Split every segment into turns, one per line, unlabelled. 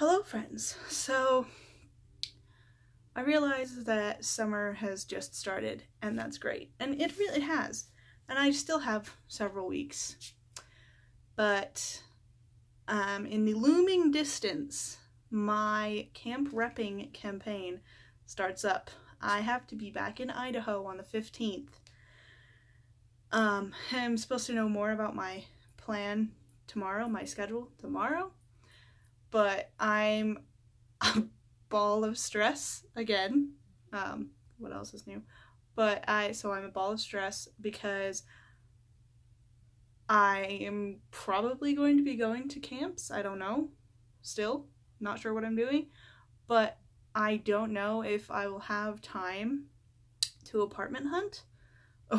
Hello friends. So I realize that summer has just started and that's great. And it really has. And I still have several weeks. But in the looming distance, my camp repping campaign starts up. I have to be back in Idaho on the 15th. I'm supposed to know more about my plan tomorrow, my schedule tomorrow. But I'm a ball of stress again. What else is new? But I'm a ball of stress because I am probably going to be going to camps. I don't know. Still, not sure what I'm doing. But I don't know if I will have time to apartment hunt,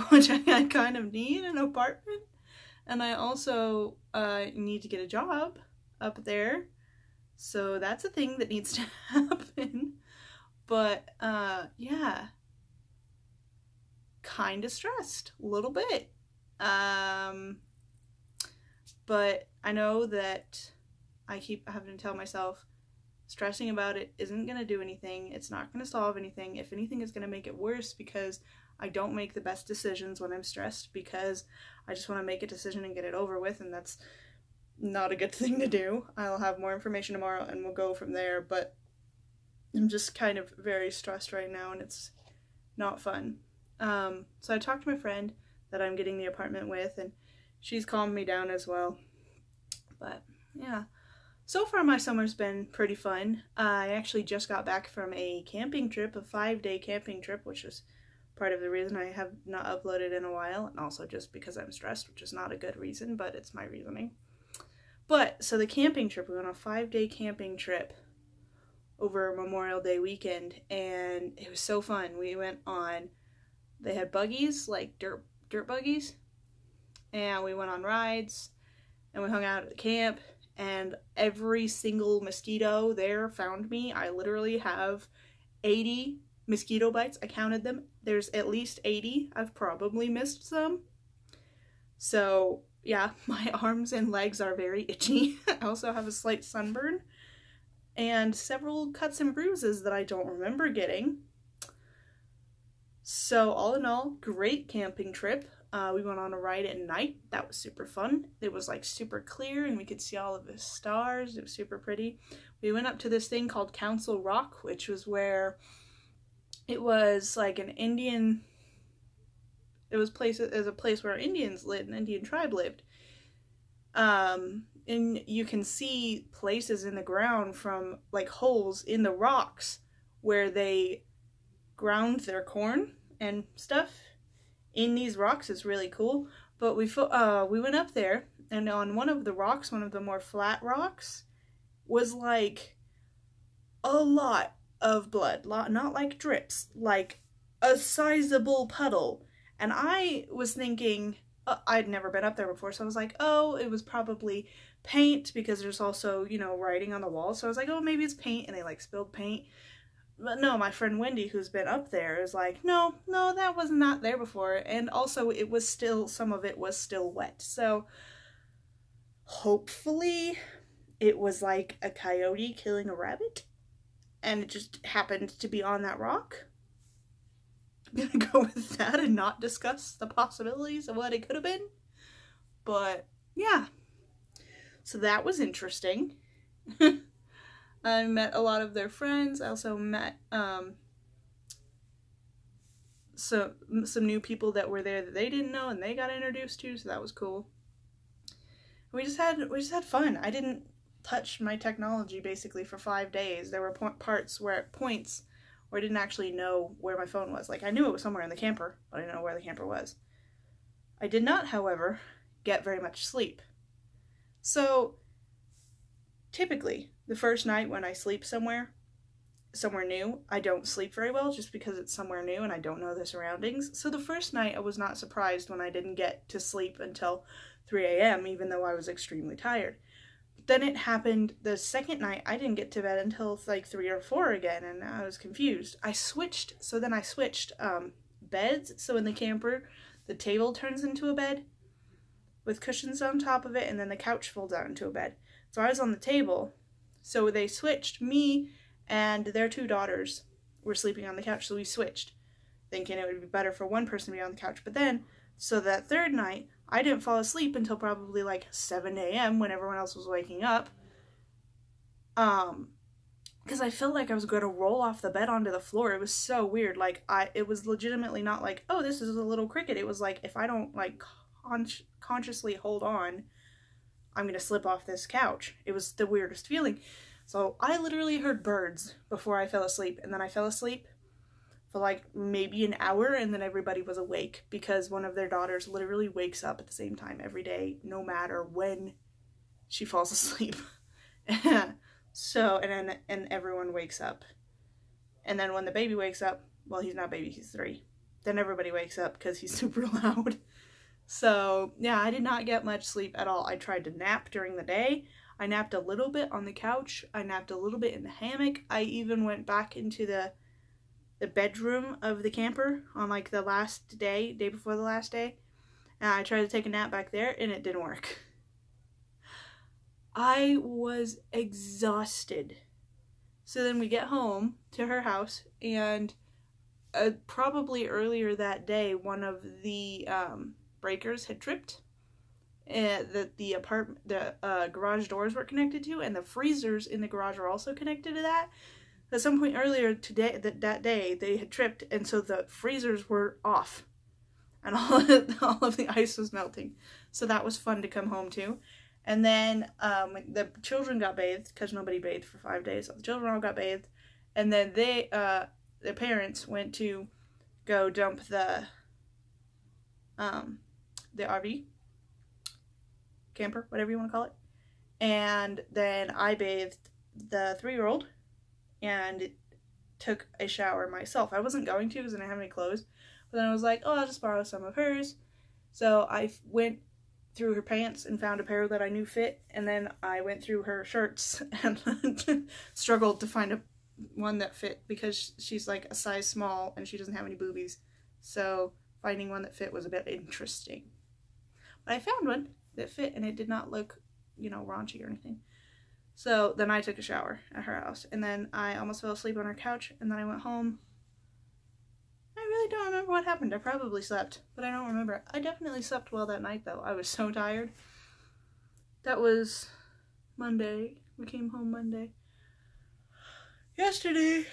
which I kind of need an apartment. And I also need to get a job up there. So that's a thing that needs to happen. But yeah, kind of stressed a little bit. But I know that I keep having to tell myself stressing about it isn't going to do anything. It's not going to solve anything. If anything, it's going to make it worse because I don't make the best decisions when I'm stressed because I just want to make a decision and get it over with, and that's not a good thing to do. I'll have more information tomorrow and we'll go from there, but I'm just kind of very stressed right now and it's not fun. So I talked to my friend that I'm getting the apartment with and she's calmed me down as well. But yeah, so far my summer's been pretty fun. I actually just got back from a camping trip, a 5-day camping trip, which is part of the reason I have not uploaded in a while, and also just because I'm stressed, which is not a good reason, but it's my reasoning. But, so the camping trip, we went on a 5-day camping trip over Memorial Day weekend, and it was so fun. We went on, they had buggies, like dirt buggies, and we went on rides, and we hung out at the camp, and every single mosquito there found me. I literally have 80 mosquito bites. I counted them. There's at least 80. I've probably missed some. So yeah, my arms and legs are very itchy. I also have a slight sunburn and several cuts and bruises that I don't remember getting. So all in all, great camping trip. We went on a ride at night. That was super fun. It was like super clear and we could see all of the stars. It was super pretty. We went up to this thing called Council Rock, which was where it was like an Indian, it was a place where Indians lived, an Indian tribe lived. And you can see places in the ground from like holes in the rocks where they ground their corn and stuff in these rocks. Is really cool. But we went up there, and on one of the rocks, one of the more flat rocks, was like a lot of blood. Not like drips, like a sizable puddle. And I was thinking, I'd never been up there before, so I was like, oh, it was probably paint, because there's also, you know, writing on the wall. So I was like, oh, maybe it's paint, and they like spilled paint. But no, my friend Wendy, who's been up there, is like, no, that was not there before. And also it was still, some of it was still wet. So hopefully it was like a coyote killing a rabbit and it just happened to be on that rock. I'm gonna go with that and not discuss the possibilities of what it could have been. But yeah, so that was interesting. I met a lot of their friends. I also met some new people that were there that they didn't know and they got introduced to, so that was cool. We just had fun. I didn't touch my technology basically for 5 days. There were points where I didn't actually know where my phone was. Like, I knew it was somewhere in the camper, but I didn't know where the camper was. I did not, however, get very much sleep. So typically, the first night when I sleep somewhere new, I don't sleep very well just because it's somewhere new and I don't know the surroundings. So the first night I was not surprised when I didn't get to sleep until 3 a.m. even though I was extremely tired. But then it happened the second night, I didn't get to bed until like 3 or 4 again, and I was confused. I switched beds. So in the camper, the table turns into a bed with cushions on top of it, and then the couch folds out into a bed. So I was on the table So they switched. Me and their 2 daughters were sleeping on the couch, so we switched, thinking it would be better for one person to be on the couch. But then, so that third night, I didn't fall asleep until probably like 7 a.m. when everyone else was waking up. Because I felt like I was going to roll off the bed onto the floor. It was so weird. Like, it was legitimately not like, oh, this is a little cricket. It was like, if I don't, like, consciously hold on, I'm going to slip off this couch. It was the weirdest feeling. So I literally heard birds before I fell asleep. And then I fell asleep for, like, maybe an hour, and then everybody was awake because one of their daughters literally wakes up at the same time every day, no matter when she falls asleep. So, and everyone wakes up. And then when the baby wakes up, well, he's not baby, he's 3. Then everybody wakes up because he's super loud. So, yeah, I did not get much sleep at all. I tried to nap during the day. I napped a little bit on the couch. I napped a little bit in the hammock. I even went back into the bedroom of the camper on, like, the last day before the last day. And I tried to take a nap back there, and it didn't work. I was exhausted. So then we get home to her house, and probably earlier that day, one of the breakers had tripped that the garage doors were connected to, and the freezers in the garage are also connected to that. At some point earlier today, that day, they had tripped, and so the freezers were off, and all of the ice was melting. So that was fun to come home to. And then the children got bathed, because nobody bathed for 5 days. So the children all got bathed. And then their parents went to go dump the RV, camper, whatever you want to call it. And then I bathed the 3-year-old and took a shower myself. I wasn't going to because I didn't have any clothes. But then I was like, oh, I'll just borrow some of hers. So I went through her pants and found a pair that I knew fit, and then I went through her shirts and struggled to find one that fit because she's like a size small and she doesn't have any boobies, so finding one that fit was a bit interesting. But I found one that fit, and it did not look, you know, raunchy or anything. So then I took a shower at her house, and then I almost fell asleep on her couch, and then I went home. I really don't remember what happened. I probably slept, but I don't remember. I definitely slept well that night, though. I was so tired. That was Monday. We came home Monday. Yesterday,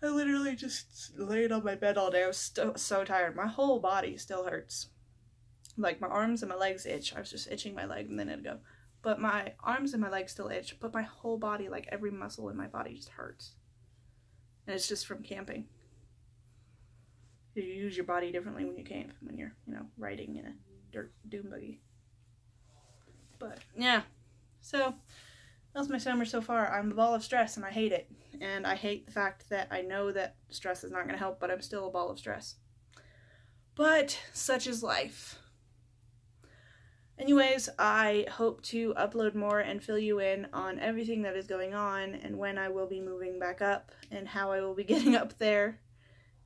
I literally just laid on my bed all day. I was so tired. My whole body still hurts. Like, my arms and my legs itch. I was just itching my leg, and then it'd go. But my arms and my legs still itch, but my whole body, like, every muscle in my body just hurts. And it's just from camping. You use your body differently when you camp, when you're, you know, riding in a dirt dune buggy. But, yeah. So, that's my summer so far. I'm a ball of stress, and I hate it. And I hate the fact that I know that stress is not going to help, but I'm still a ball of stress. But, such is life. Anyways, I hope to upload more and fill you in on everything that is going on, and when I will be moving back up, and how I will be getting up there,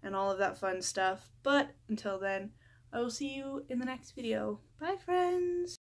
and all of that fun stuff. But until then, I will see you in the next video. Bye, friends!